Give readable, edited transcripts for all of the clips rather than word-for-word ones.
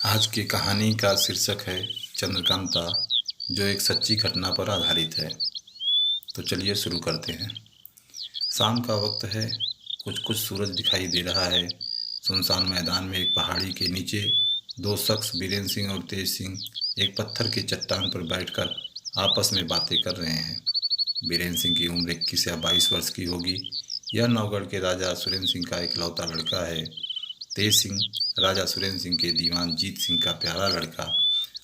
आज की कहानी का शीर्षक है चंद्रकांता, जो एक सच्ची घटना पर आधारित है। तो चलिए शुरू करते हैं। शाम का वक्त है। कुछ कुछ सूरज दिखाई दे रहा है। सुनसान मैदान में एक पहाड़ी के नीचे दो शख्स, बीरेन सिंह और तेज सिंह, एक पत्थर की चट्टान पर बैठकर आपस में बातें कर रहे हैं। बीरेन सिंह की उम्र 21 या 22 वर्ष की होगी। यह नौगढ़ के राजा सुरेंद्र सिंह का इकलौता लड़का है। तेज सिंह राजा सुरेंद्र सिंह के दीवान जीत सिंह का प्यारा लड़का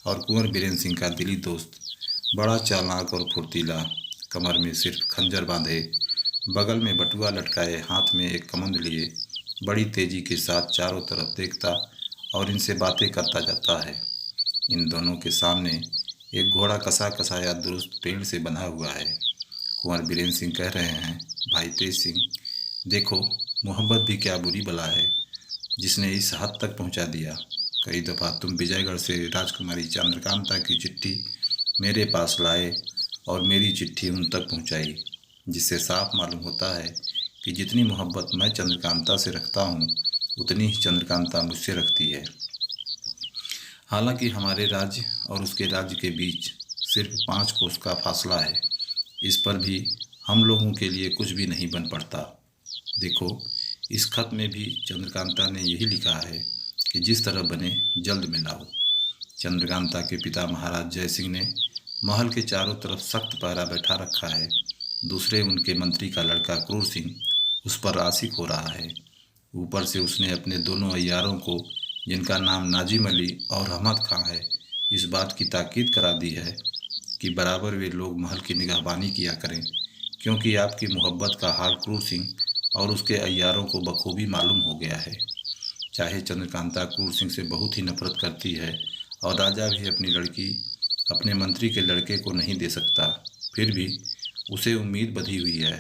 और कुंवर बीरेन सिंह का दिली दोस्त। बड़ा चालाक और फुर्तीला, कमर में सिर्फ खंजर बांधे, बगल में बटुआ लटकाए, हाथ में एक कमंद लिए, बड़ी तेजी के साथ चारों तरफ देखता और इनसे बातें करता जाता है। इन दोनों के सामने एक घोड़ा कसा कसाया दुरुस्त पेड़ से बंधा हुआ है। कुंवर बीरेन सिंह कह रहे हैं, भाई तेज सिंह, देखो, मोहब्बत भी क्या बुरी बला है जिसने इस हद तक पहुंचा दिया। कई दफ़ा तुम विजयगढ़ से राजकुमारी चंद्रकांता की चिट्ठी मेरे पास लाए और मेरी चिट्ठी उन तक पहुंचाई, जिससे साफ मालूम होता है कि जितनी मोहब्बत मैं चंद्रकांता से रखता हूं, उतनी ही चंद्रकांता मुझसे रखती है। हालांकि हमारे राज्य और उसके राज्य के बीच सिर्फ 5 कोस का फासला है, इस पर भी हम लोगों के लिए कुछ भी नहीं बन पड़ता। देखो, इस खत में भी चंद्रकांता ने यही लिखा है कि जिस तरह बने जल्द में लाओ। चंद्रकांता के पिता महाराज जय सिंह ने महल के चारों तरफ सख्त पहरा बैठा रखा है। दूसरे उनके मंत्री का लड़का क्रूर सिंह उस पर आशिक हो रहा है। ऊपर से उसने अपने दोनों अय्यारों को, जिनका नाम नाजिम अली और अहमद खां है, इस बात की ताकीद करा दी है कि बराबर वे लोग महल की निगहबानी किया करें, क्योंकि आपकी मोहब्बत का हाल क्रूर सिंह और उसके अय्यारों को बखूबी मालूम हो गया है। चाहे चंद्रकांता क्रूर सिंह से बहुत ही नफरत करती है और राजा भी अपनी लड़की अपने मंत्री के लड़के को नहीं दे सकता, फिर भी उसे उम्मीद बंधी हुई है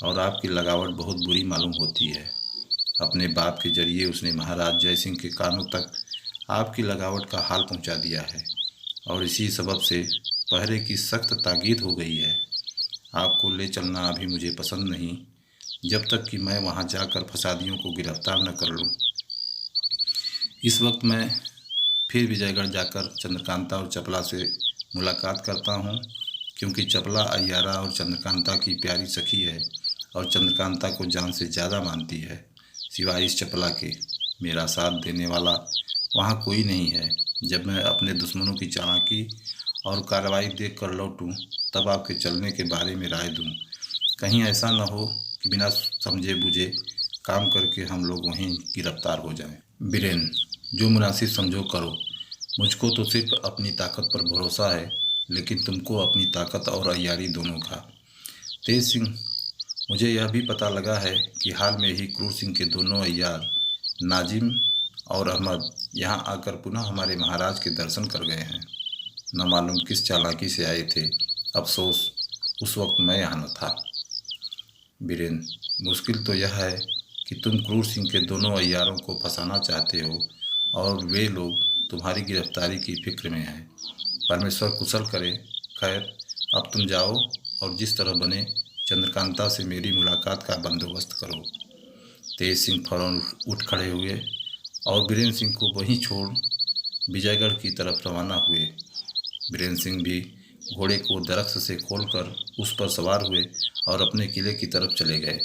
और आपकी लगावट बहुत बुरी मालूम होती है। अपने बाप के जरिए उसने महाराज जय सिंह के कानों तक आपकी लगावट का हाल पहुंचा दिया है और इसी सबब से पहरे की सख्त ताकीद हो गई है। आपको ले चलना अभी मुझे पसंद नहीं, जब तक कि मैं वहां जाकर फसादियों को गिरफ्तार न कर लूं। इस वक्त मैं फिर विजयगढ़ जाकर चंद्रकांता और चपला से मुलाकात करता हूं, क्योंकि चपला अय्यारा और चंद्रकांता की प्यारी सखी है और चंद्रकांता को जान से ज़्यादा मानती है। सिवाय इस चपला के मेरा साथ देने वाला वहाँ कोई नहीं है। जब मैं अपने दुश्मनों की चालाकी और कार्रवाई देख कर लौटूँ, तब आपके चलने के बारे में राय दूँ। कहीं ऐसा न हो कि बिना समझे बुझे काम करके हम लोग वहीं गिरफ्तार हो जाएं। बीरेन, जो मुनासिब समझो करो। मुझको तो सिर्फ अपनी ताकत पर भरोसा है, लेकिन तुमको अपनी ताकत और अय्यारी दोनों का। तेज सिंह, मुझे यह भी पता लगा है कि हाल में ही क्रूर सिंह के दोनों अय्यार नाजिम और अहमद यहाँ आकर पुनः हमारे महाराज के दर्शन कर गए हैं। न मालूम किस चालाकी से आए थे। अफसोस, उस वक्त मैं यहाँ न था। बीरेन, मुश्किल तो यह है कि तुम क्रूर सिंह के दोनों अय्यारों को फंसाना चाहते हो और वे लोग तुम्हारी गिरफ्तारी की फिक्र में हैं। परमेश्वर कुशल करे। खैर, अब तुम जाओ और जिस तरह बने चंद्रकांता से मेरी मुलाकात का बंदोबस्त करो। तेज सिंह फौरन उठ खड़े हुए और बीरेन सिंह को वहीं छोड़ विजयगढ़ की तरफ रवाना हुए। बीरेन सिंह भी घोड़े को दरख्त से खोलकर उस पर सवार हुए और अपने किले की तरफ चले गए।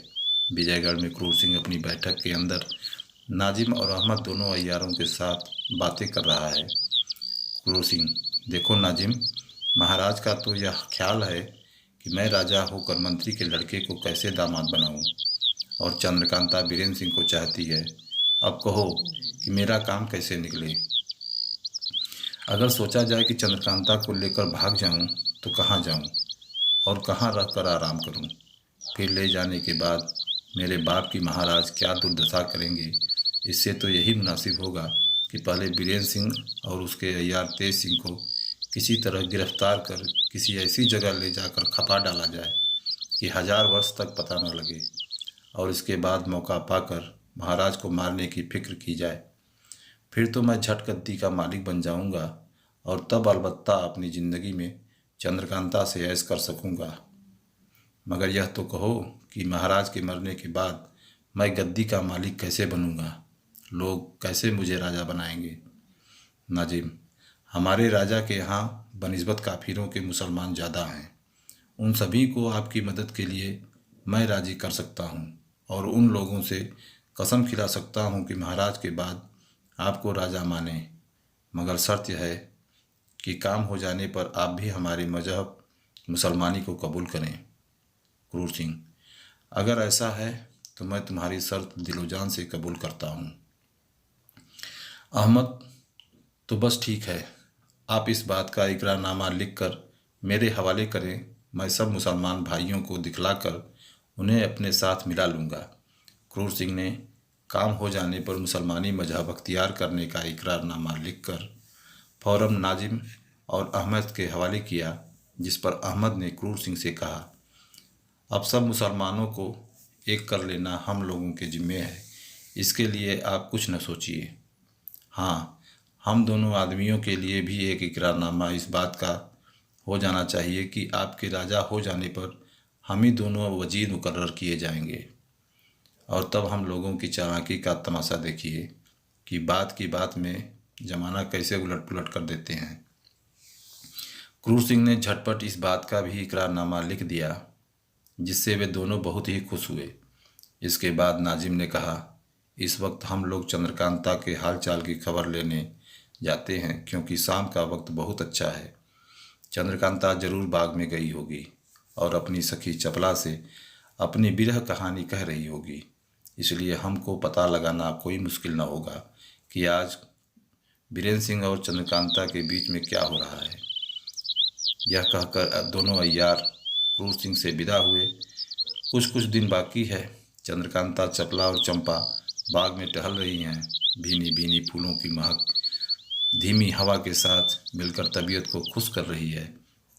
विजयगढ़ में क्रूर सिंह अपनी बैठक के अंदर नाजिम और अहमद दोनों अय्यारों के साथ बातें कर रहा है। क्रूर सिंह, देखो नाजिम, महाराज का तो यह ख्याल है कि मैं राजा होकर मंत्री के लड़के को कैसे दामाद बनाऊं, और चंद्रकांता बीरेन सिंह को चाहती है। अब कहो कि मेरा काम कैसे निकले। अगर सोचा जाए कि चंद्रकांता को लेकर भाग जाऊं, तो कहाँ जाऊं और कहाँ रहकर आराम करूं। फिर ले जाने के बाद मेरे बाप की महाराज क्या दुर्दशा करेंगे। इससे तो यही मुनासिब होगा कि पहले बीरेन सिंह और उसके अय्यार तेज सिंह को किसी तरह गिरफ्तार कर किसी ऐसी जगह ले जाकर खपा डाला जाए कि 1000 वर्ष तक पता न लगे, और इसके बाद मौका पाकर महाराज को मारने की फिक्र की जाए। फिर तो मैं झट गद्दी का मालिक बन जाऊंगा और तब अलबत्ता अपनी ज़िंदगी में चंद्रकांता से ऐश कर सकूंगा। मगर यह तो कहो कि महाराज के मरने के बाद मैं गद्दी का मालिक कैसे बनूंगा, लोग कैसे मुझे राजा बनाएंगे। नाजिम, हमारे राजा के यहाँ बनिस्बत काफिरों के मुसलमान ज़्यादा हैं। उन सभी को आपकी मदद के लिए मैं राज़ी कर सकता हूँ और उन लोगों से कसम खिला सकता हूँ कि महाराज के बाद आपको राजा माने, मगर शर्त यह है कि काम हो जाने पर आप भी हमारे मजहब मुसलमानी को कबूल करें। क्रूर सिंह, अगर ऐसा है तो मैं तुम्हारी शर्त दिलो जान से कबूल करता हूँ। अहमद, तो बस ठीक है, आप इस बात का इकरारनामा लिख कर मेरे हवाले करें। मैं सब मुसलमान भाइयों को दिखलाकर उन्हें अपने साथ मिला लूँगा। क्रूर सिंह ने काम हो जाने पर मुसलमानी मजहब अख्तियार करने का इकरारनामा लिखकर फौरन नाजिम और अहमद के हवाले किया, जिस पर अहमद ने क्रूर सिंह से कहा, अब सब मुसलमानों को एक कर लेना हम लोगों के जिम्मे है, इसके लिए आप कुछ न सोचिए। हाँ, हम दोनों आदमियों के लिए भी एक इकरारनामा इस बात का हो जाना चाहिए कि आपके राजा हो जाने पर हम ही दोनों वजीर मुकर्रर किए जाएंगे। और तब हम लोगों की चालाकी का तमाशा देखिए कि बात की बात में ज़माना कैसे उलट पुलट कर देते हैं। क्रूर सिंह ने झटपट इस बात का भी इकरारनामा लिख दिया, जिससे वे दोनों बहुत ही खुश हुए। इसके बाद नाजिम ने कहा, इस वक्त हम लोग चंद्रकांता के हाल चाल की खबर लेने जाते हैं, क्योंकि शाम का वक्त बहुत अच्छा है। चंद्रकांता जरूर बाग में गई होगी और अपनी सखी चपला से अपनी विरह कहानी कह रही होगी, इसलिए हमको पता लगाना कोई मुश्किल न होगा कि आज बीरेंद्र सिंह और चंद्रकांता के बीच में क्या हो रहा है। यह कहकर दोनों अय्यार क्रूर सिंह से विदा हुए। कुछ दिन बाकी है। चंद्रकांता, चपला और चंपा बाग में टहल रही हैं। भीनी भीनी फूलों की महक धीमी हवा के साथ मिलकर तबीयत को खुश कर रही है।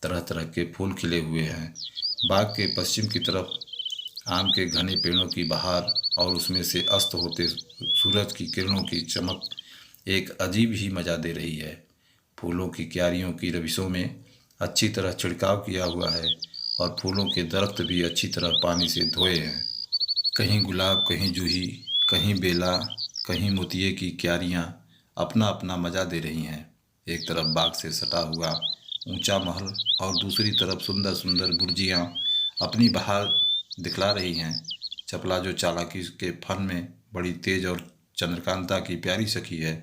तरह तरह के फूल खिले हुए हैं। बाग के पश्चिम की तरफ आम के घने पेड़ों की बहार और उसमें से अस्त होते सूरज की किरणों की चमक एक अजीब ही मज़ा दे रही है। फूलों की क्यारियों की रविशों में अच्छी तरह छिड़काव किया हुआ है और फूलों के दरख्त भी अच्छी तरह पानी से धोए हैं। कहीं गुलाब, कहीं जूही, कहीं बेला, कहीं मोतिये की क्यारियाँ अपना अपना मज़ा दे रही हैं। एक तरफ बाग से सटा हुआ ऊंचा महल और दूसरी तरफ सुंदर सुंदर बुर्जियाँ अपनी बहार दिखला रही हैं। चपला, जो चालाकी के फन में बड़ी तेज और चंद्रकांता की प्यारी सखी है,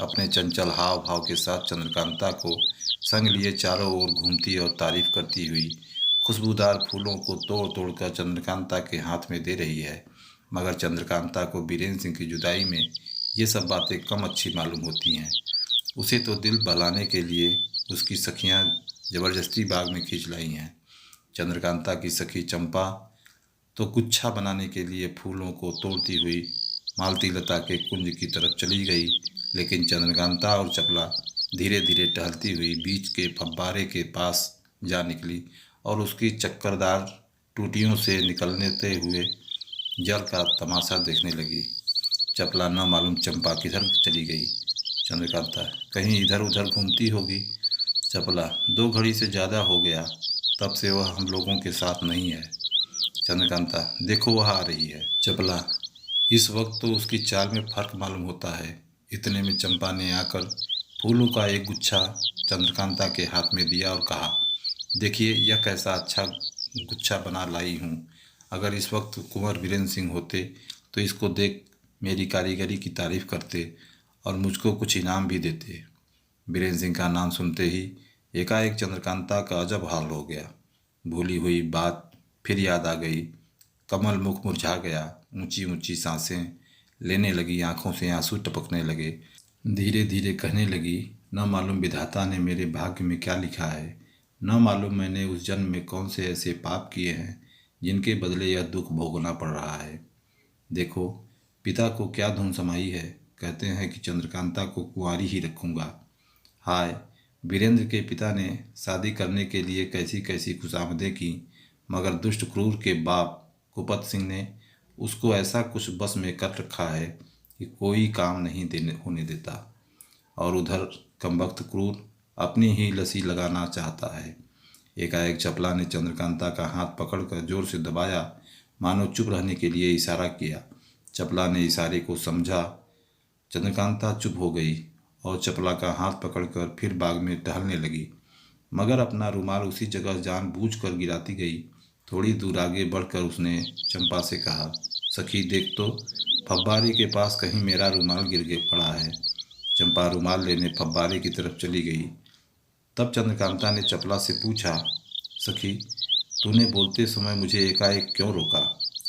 अपने चंचल हाव भाव के साथ चंद्रकांता को संग लिए चारों ओर घूमती और तारीफ करती हुई खुशबूदार फूलों को तोड़ तोड़ कर चंद्रकांता के हाथ में दे रही है। मगर चंद्रकांता को बीरेंद्र सिंह की जुदाई में ये सब बातें कम अच्छी मालूम होती हैं। उसे तो दिल बहलाने के लिए उसकी सखियां ज़बरदस्ती बाग में खींच लाई हैं। चंद्रकांता की सखी चंपा तो गुच्छा बनाने के लिए फूलों को तोड़ती हुई मालती लता के कुंज की तरफ चली गई, लेकिन चंद्रकांता और चपला धीरे धीरे टहलती हुई बीच के फव्वारे के पास जा निकली और उसकी चक्करदार टूटियों से निकलते हुए जल का तमाशा देखने लगी। चपला न मालूम चंपा किधर चली गई। चंद्रकांता कहीं इधर उधर घूमती होगी। चपला, 2 घड़ी से ज़्यादा हो गया, तब से वह हम लोगों के साथ नहीं है। चंद्रकांता, देखो वह आ रही है। चपला, इस वक्त तो उसकी चाल में फर्क मालूम होता है। इतने में चंपा ने आकर फूलों का एक गुच्छा चंद्रकांता के हाथ में दिया और कहा, देखिए यह कैसा अच्छा गुच्छा बना लाई हूँ। अगर इस वक्त कुंवर बीरेंद्र सिंह होते तो इसको देख मेरी कारीगरी की तारीफ करते और मुझको कुछ इनाम भी देते। बीरेंद्र सिंह का नाम सुनते ही एकाएक चंद्रकांता का अजब हाल हो गया। भूली हुई बात फिर याद आ गई। कमल मुख मुरझा गया। ऊंची ऊंची सांसें लेने लगी, आंखों से आंसू टपकने लगे। धीरे धीरे कहने लगी, न मालूम विधाता ने मेरे भाग्य में क्या लिखा है, न मालूम मैंने उस जन्म में कौन से ऐसे पाप किए हैं जिनके बदले यह दुख भोगना पड़ रहा है। देखो पिता को क्या धुन समाई है, कहते हैं कि चंद्रकांता को कुंवारी ही रखूँगा। हाय, वीरेंद्र के पिता ने शादी करने के लिए कैसी कैसी खुशामदें की, मगर दुष्ट क्रूर के बाप कुपत सिंह ने उसको ऐसा कुछ बस में कर रखा है कि कोई काम नहीं देने होने देता। और उधर कमबख्त क्रूर अपनी ही लसी लगाना चाहता है। एकाएक चपला ने चंद्रकांता का हाथ पकड़कर जोर से दबाया, मानो चुप रहने के लिए इशारा किया। चपला ने इशारे को समझा। चंद्रकांता चुप हो गई और चपला का हाथ पकड़कर फिर बाग में टहलने लगी। मगर अपना रुमाल उसी जगह जानबूझकर गिराती गई। थोड़ी दूर आगे बढ़कर उसने चंपा से कहा, सखी देख तो, फव्वारे के पास कहीं मेरा रुमाल पड़ा है। चंपा रुमाल लेने फव्वारे की तरफ चली गई। तब चंद्रकांता ने चपला से पूछा, सखी तूने बोलते समय मुझे एकाएक क्यों रोका?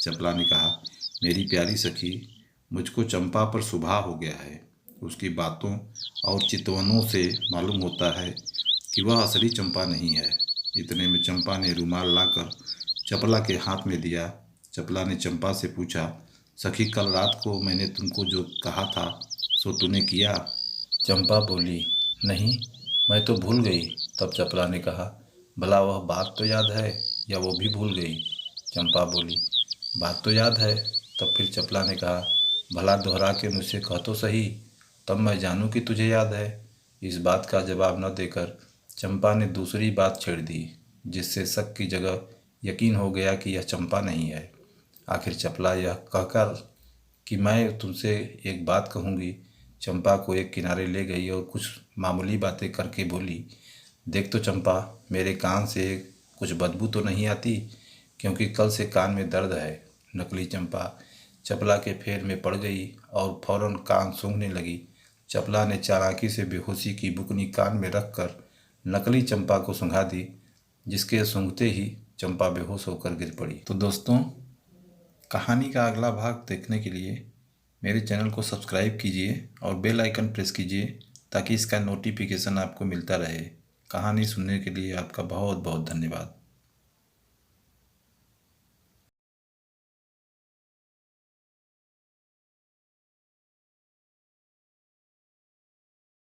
चपला ने कहा, मेरी प्यारी सखी, मुझको चंपा पर सुभाव हो गया है। उसकी बातों और चितवनों से मालूम होता है कि वह असली चंपा नहीं है। इतने में चंपा ने रुमाल लाकर चपला के हाथ में दिया। चपला ने चंपा से पूछा, सखी कल रात को मैंने तुमको जो कहा था सो तूने किया? चंपा बोली, नहीं, मैं तो भूल गई। तब चपला ने कहा, भला वह बात तो याद है या वो भी भूल गई? चंपा बोली, बात तो याद है। तब फिर चपला ने कहा, भला दोहरा के मुझसे कह तो सही, तब मैं जानूं कि तुझे याद है। इस बात का जवाब न देकर चंपा ने दूसरी बात छेड़ दी, जिससे शक की जगह यकीन हो गया कि यह चंपा नहीं है। आखिर चपला यह कहकर कि मैं तुमसे एक बात कहूँगी, चंपा को एक किनारे ले गई और कुछ मामूली बातें करके बोली, देख तो चंपा, मेरे कान से कुछ बदबू तो नहीं आती, क्योंकि कल से कान में दर्द है। नकली चंपा चपला के फेर में पड़ गई और फौरन कान सूंघने लगी। चपला ने चालाकी से बेहोशी की बुकनी कान में रखकर नकली चंपा को सूंघा दी, जिसके सूंघते ही चंपा बेहोश होकर गिर पड़ी। तो दोस्तों, कहानी का अगला भाग देखने के लिए मेरे चैनल को सब्सक्राइब कीजिए और बेल आइकन प्रेस कीजिए, ताकि इसका नोटिफिकेशन आपको मिलता रहे। कहानी सुनने के लिए आपका बहुत बहुत धन्यवाद।